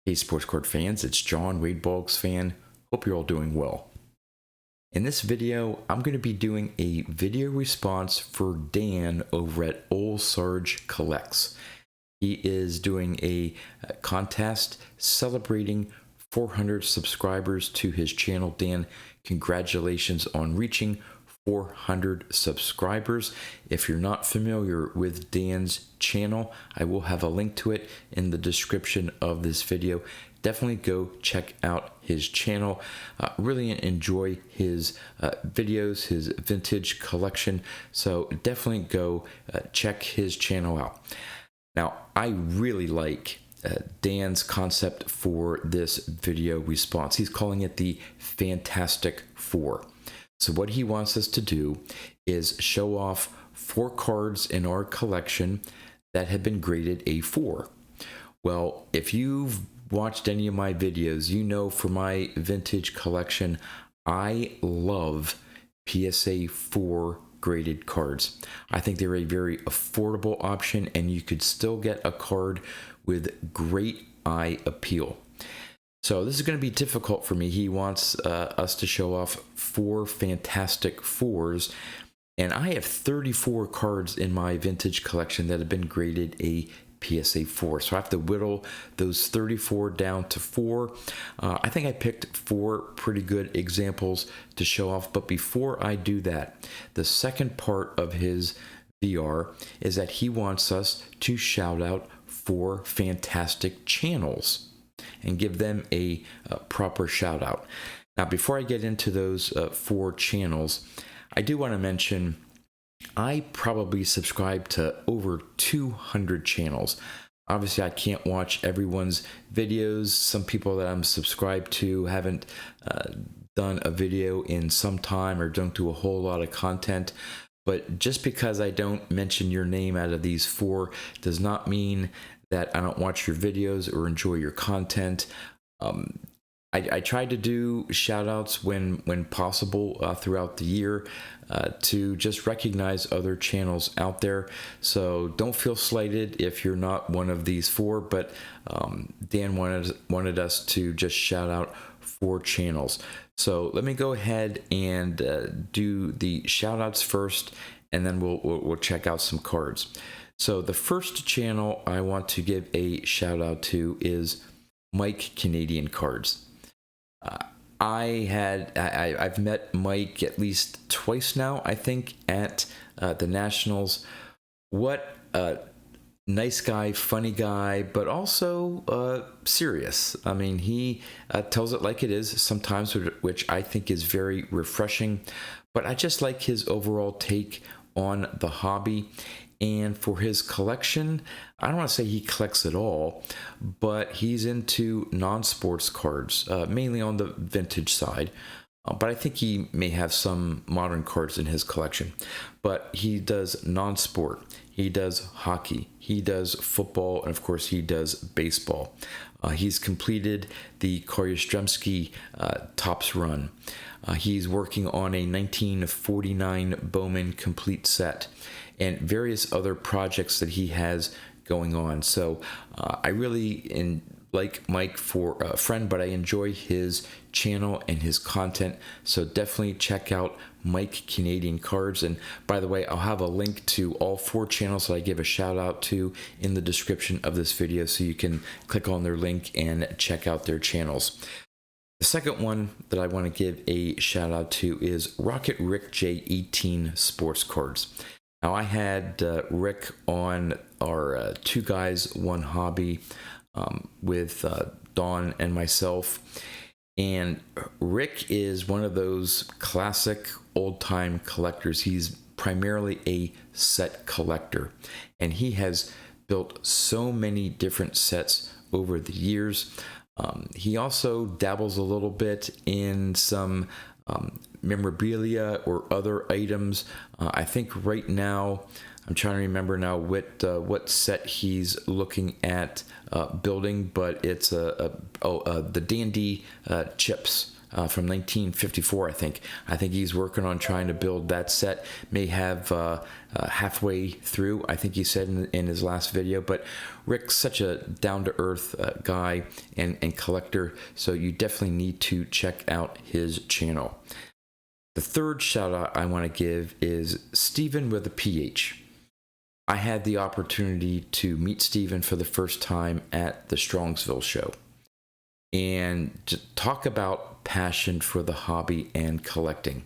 Hey sports card fans, it's John, Wade Boggs fan. Hope you're all doing well. In this video, I'm going to be doing a video response for Dan over at Ol'SargeCollects. He is doing a contest celebrating 400 subscribers to his channel. Dan, congratulations on reaching 400 subscribers. If you're not familiar with Dan's channel, I will have a link to it in the description of this video. Definitely go check out his channel. Really enjoy his videos, his vintage collection. So definitely go check his channel out. Now, I really like Dan's concept for this video response. He's calling it the Fantastic Four. So what he wants us to do is show off 4 cards in our collection that have been graded a 4. Well, if you've watched any of my videos, you know for my vintage collection, I love PSA 4 graded cards. I think they're a very affordable option, and you could still get a card with great eye appeal. So this is going to be difficult for me. He wants us to show off 4 Fantastic Fours, and I have 34 cards in my vintage collection that have been graded a PSA 4. So I have to whittle those 34 down to 4. I think I picked 4 pretty good examples to show off. But before I do that, the second part of his VR is that he wants us to shout out 4 fantastic channels and give them a proper shout out. Now, before I get into those 4 channels, I do want to mention I probably subscribe to over 200 channels. Obviously, I can't watch everyone's videos. Some people that I'm subscribed to haven't done a video in some time or don't do a whole lot of content. But just because I don't mention your name out of these 4 does not mean that I don't watch your videos or enjoy your content. I try to do shout outs when possible throughout the year to just recognize other channels out there. So don't feel slighted if you're not one of these 4, but Dan wanted us to just shout out 4 channels. So let me go ahead and do the shout outs first, and then we'll check out some cards. So the first channel I want to give a shout out to is Mike Canadian Cards. I've met Mike at least twice now, I think, at the Nationals. What a nice guy, funny guy, but also serious. I mean, he tells it like it is sometimes, which I think is very refreshing. But I just like his overall take on the hobby. And for his collection, I don't want to say he collects it all, but he's into non-sports cards, mainly on the vintage side. But I think he may have some modern cards in his collection. But he does non-sport, he does hockey, he does football, and of course he does baseball. He's completed the Yastrzemski Topps run. He's working on a 1949 Bowman complete set and various other projects that he has going on. So I really like Mike for a friend, but I enjoy his channel and his content. So definitely check out Mike Canadian Cards. And by the way, I'll have a link to all 4 channels that I give a shout out to in the description of this video, so you can click on their link and check out their channels. The second one that I want to give a shout out to is Rocket Rick J18 Sports Cards. Now, I had Rick on our 2 Guys, 1 Hobby with Dawn and myself. And Rick is one of those classic old-time collectors. He's primarily a set collector, and he has built so many different sets over the years. He also dabbles a little bit in some memorabilia or other items. I think right now, I'm trying to remember now what set he's looking at building, but it's the Dandy chips from 1954, I think. I think he's working on trying to build that set. May have halfway through, I think he said in his last video. But Rick's such a down-to-earth guy and collector, so you definitely need to check out his channel. The third shout out I want to give is Stephen with a PH. I had the opportunity to meet Stephen for the first time at the Strongsville show. And to talk about passion for the hobby and collecting.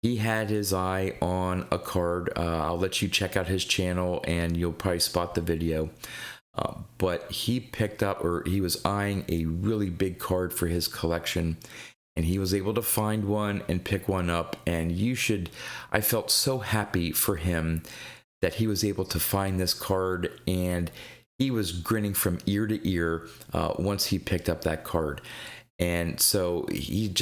He had his eye on a card. I'll let you check out his channel and you'll probably spot the video. But he picked up, or he was eyeing a really big card for his collection. And he was able to find one and pick one up. And I felt so happy for him that he was able to find this card, and he was grinning from ear to ear once he picked up that card. And so he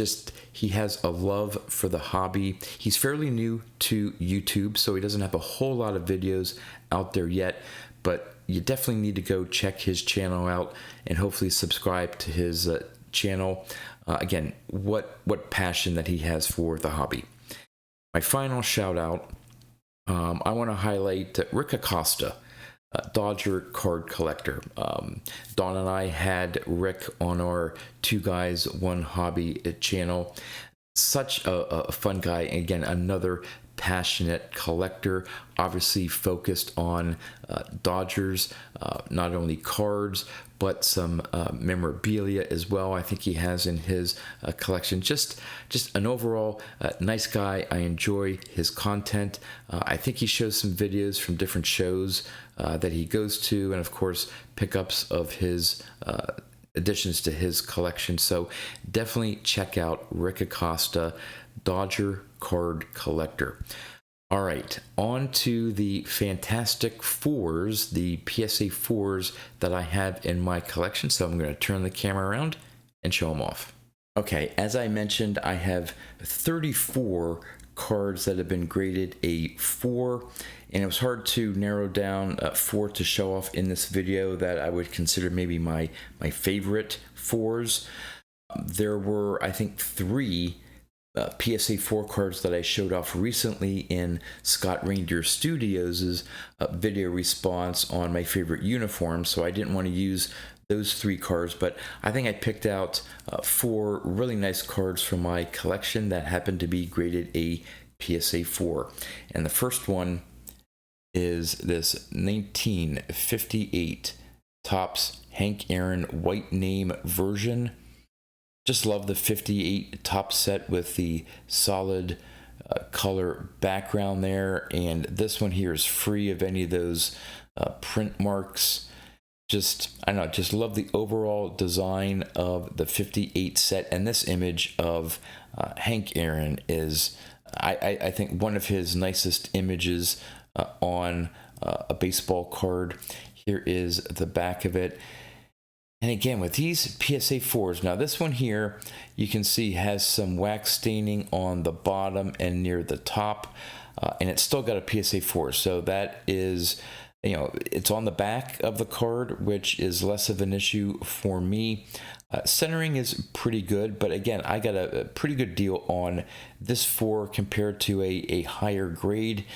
has a love for the hobby. He's fairly new to YouTube, so he doesn't have a whole lot of videos out there yet, but you definitely need to go check his channel out and hopefully subscribe to his channel. Again, what passion that he has for the hobby. My final shout out, I want to highlight Rick Acosta, Dodger card collector. Dawn and I had Rick on our Two Guys One Hobby channel. Such a fun guy. Again, another passionate collector, obviously focused on Dodgers, not only cards but some memorabilia as well. I think he has in his collection. Just an overall nice guy. I enjoy his content. I think he shows some videos from different shows that he goes to, and of course pickups of his additions to his collection. So definitely check out Rick Acosta, Dodger card collector. All right, on to the Fantastic Fours, the PSA 4s that I have in my collection. So I'm going to turn the camera around and show them off. Okay, as I mentioned, I have 34 cards that have been graded a 4, and it was hard to narrow down 4 to show off in this video that I would consider maybe my favorite 4s. There were, I think, 3 PSA 4 cards that I showed off recently in Scott Reindeer Studios' video response on my favorite uniforms, so I didn't want to use those 3 cards, but I think I picked out 4 really nice cards from my collection that happened to be graded a PSA 4. And the first one is this 1958 Topps Hank Aaron white name version. Just love the 58 top set with the solid color background there, and this one here is free of any of those print marks. I don't know, just love the overall design of the 58 set, and this image of Hank Aaron is, I think, one of his nicest images on a baseball card. Here is the back of it. And again, with these PSA 4s, now this one here, you can see has some wax staining on the bottom and near the top, and it's still got a PSA 4. So that is, it's on the back of the card, which is less of an issue for me. Centering is pretty good, but again, I got a pretty good deal on this 4 compared to a higher grade,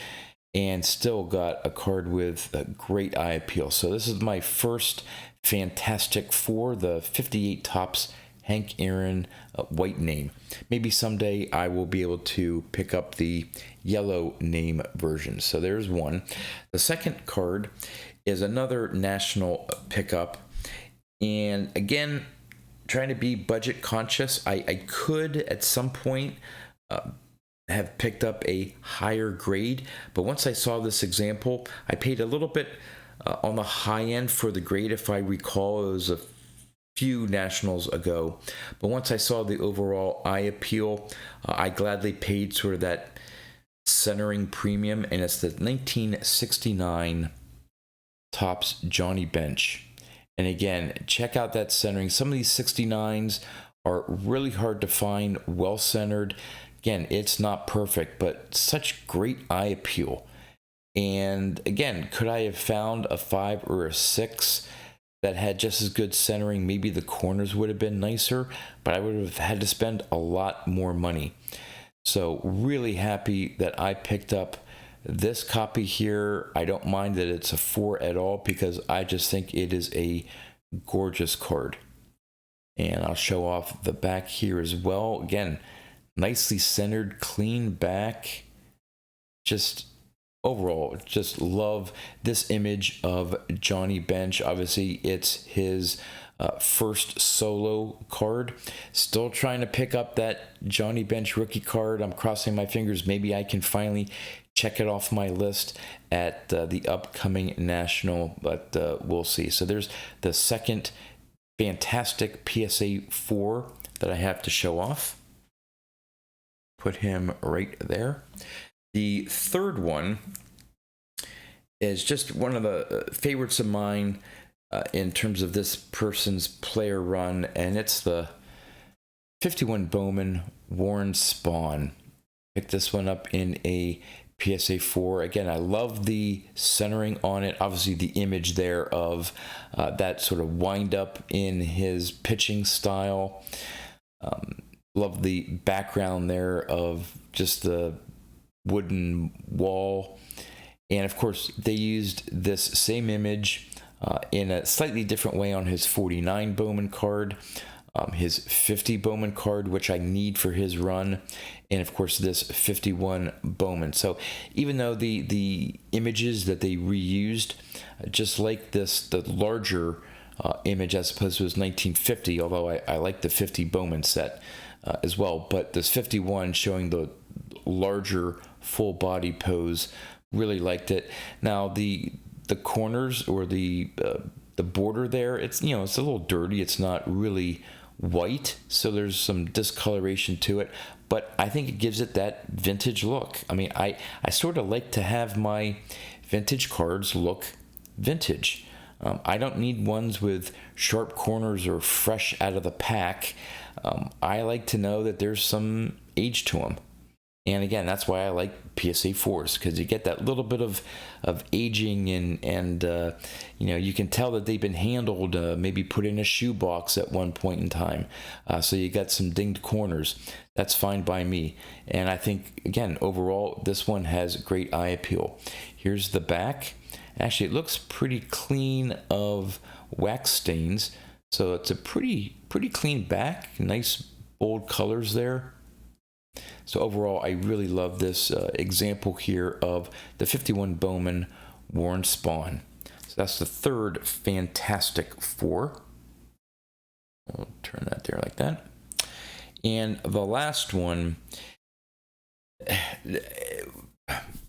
and still got a card with a great eye appeal. So this is my first Fantastic Four, the 58 Topps Hank Aaron white name. Maybe someday I will be able to pick up the yellow name version. So there's one. The second card is another national pickup, and again, trying to be budget conscious. I could at some point have picked up a higher grade, but once I saw this example, I paid a little bit on the high end for the grade. If I recall, it was a few nationals ago, but once I saw the overall eye appeal, I gladly paid sort of that centering premium, and it's the 1969 Topps Johnny Bench. And again, check out that centering. Some of these 69s are really hard to find well centered. Again, it's not perfect, but such great eye appeal. And again, could I have found a 5 or a 6? that had just as good centering. Maybe the corners would have been nicer, but I would have had to spend a lot more money. So really happy that I picked up this copy here. I don't mind that it's a 4 at all, because I just think it is a gorgeous card. And I'll show off the back here as well. Again, nicely centered, clean back. Just overall, just love this image of Johnny Bench. Obviously, it's his first solo card. Still trying to pick up that Johnny Bench rookie card. I'm crossing my fingers. Maybe I can finally check it off my list at the upcoming National, but we'll see. So there's the second fantastic PSA 4 that I have to show off. Put him right there. The third one is just one of the favorites of mine in terms of this person's player run, and it's the 51 Bowman Warren Spahn. Picked this one up in a PSA 4. Again, I love the centering on it. Obviously, the image there of that sort of wind up in his pitching style. Love the background there of just the wooden wall. And of course, they used this same image in a slightly different way on his 49 Bowman card, his 50 Bowman card, which I need for his run, and of course this 51 Bowman. So even though the images that they reused, just like this, the larger image as opposed to his 1950, although I like the 50 Bowman set as well, but this 51 showing the larger full body pose, really liked it. Now the corners or the border there, it's, you know, it's a little dirty. It's not really white, so there's some discoloration to it, but I think it gives it that vintage look. I mean, I sort of like to have my vintage cards look vintage. I don't need ones with sharp corners or fresh out of the pack. I like to know that there's some age to them. And again, that's why I like PSA 4s, because you get that little bit of aging, and you know, you can tell that they've been handled, maybe put in a shoebox at one point in time. So you got some dinged corners. That's fine by me. And I think, again, overall, this one has great eye appeal. Here's the back. Actually, it looks pretty clean of wax stains. So it's a pretty clean back. Nice bold colors there. So overall, I really love this example here of the 51 Bowman Warren Spahn. So that's the third Fantastic 4. We'll turn that there like that. And the last one,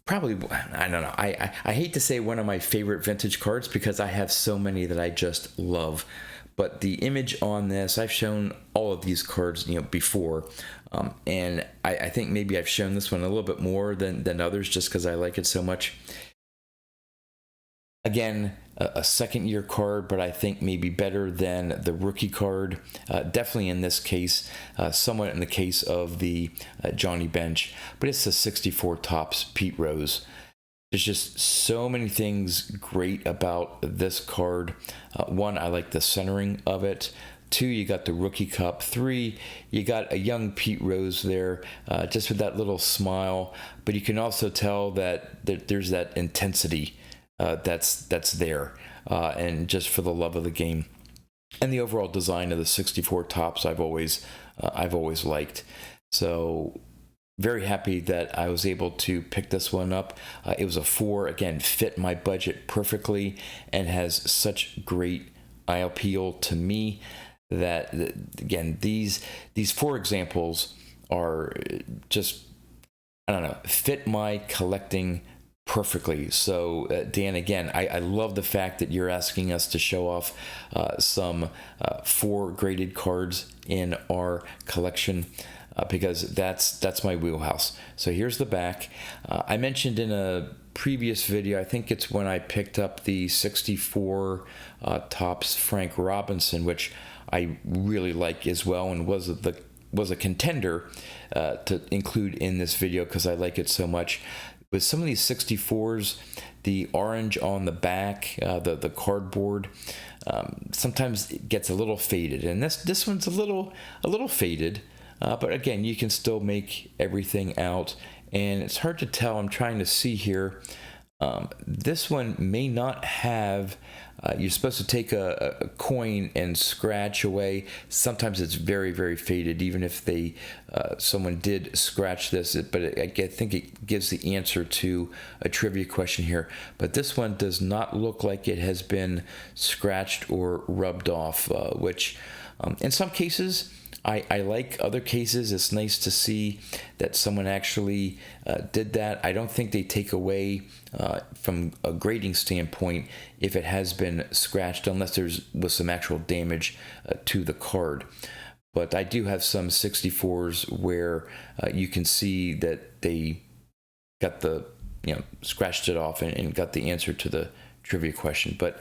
probably, I don't know. I hate to say one of my favorite vintage cards because I have so many that I just love. But the image on this, I've shown all of these cards, you know, before, and I think maybe I've shown this one a little bit more than others just because I like it so much. Again, a second-year card, but I think maybe better than the rookie card. Definitely in this case, somewhat in the case of the Johnny Bench, but it's the 64 Topps Pete Rose. There's just so many things great about this card. One, I like the centering of it. Two, you got the rookie cup. Three, you got a young Pete Rose there, just with that little smile. But you can also tell that there's that intensity that's there, and just for the love of the game. And the overall design of the 64 Topps, I've always liked. So very happy that I was able to pick this one up. It was a 4, again, fit my budget perfectly, and has such great eye appeal to me that, again, these 4 examples are just, I don't know, fit my collecting perfectly. So Dan, again, I love the fact that you're asking us to show off some 4 graded cards in our collection. Because that's my wheelhouse. So here's the back. I mentioned in a previous video, I think it's when I picked up the 64 Topps Frank Robinson, which I really like as well, and was a contender to include in this video because I like it so much. With some of these 64s, the orange on the back, the cardboard, sometimes it gets a little faded, and this one's a little faded, but again, you can still make everything out, and it's hard to tell. I'm trying to see here. This one may not have, you're supposed to take a coin and scratch away. Sometimes it's very faded, even if they someone did scratch this, but I think it gives the answer to a trivia question here. But this one does not look like it has been scratched or rubbed off, which in some cases I like. Other cases, it's nice to see that someone actually did that. I don't think they take away from a grading standpoint if it has been scratched, unless was some actual damage to the card. But I do have some 64s where you can see that they got the, scratched it off and got the answer to the trivia question. But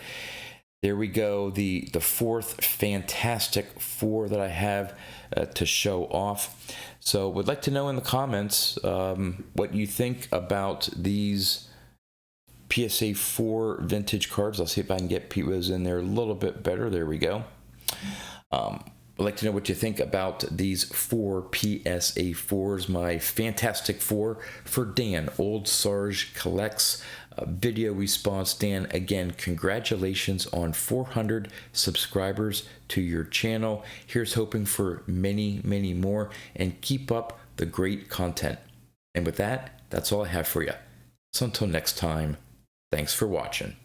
there we go, the fourth fantastic 4 that I have to show off. So would like to know in the comments what you think about these PSA 4 vintage cards. I'll see if I can get P-Rose in there a little bit better. There we go. I'd like to know what you think about these 4 PSA 4s, my fantastic 4 for Dan, Ol'SargeCollects. Video response. Dan, again, congratulations on 400 subscribers to your channel. Here's hoping for many more, and keep up the great content. And with that, that's all I have for you. So until next time, thanks for watching.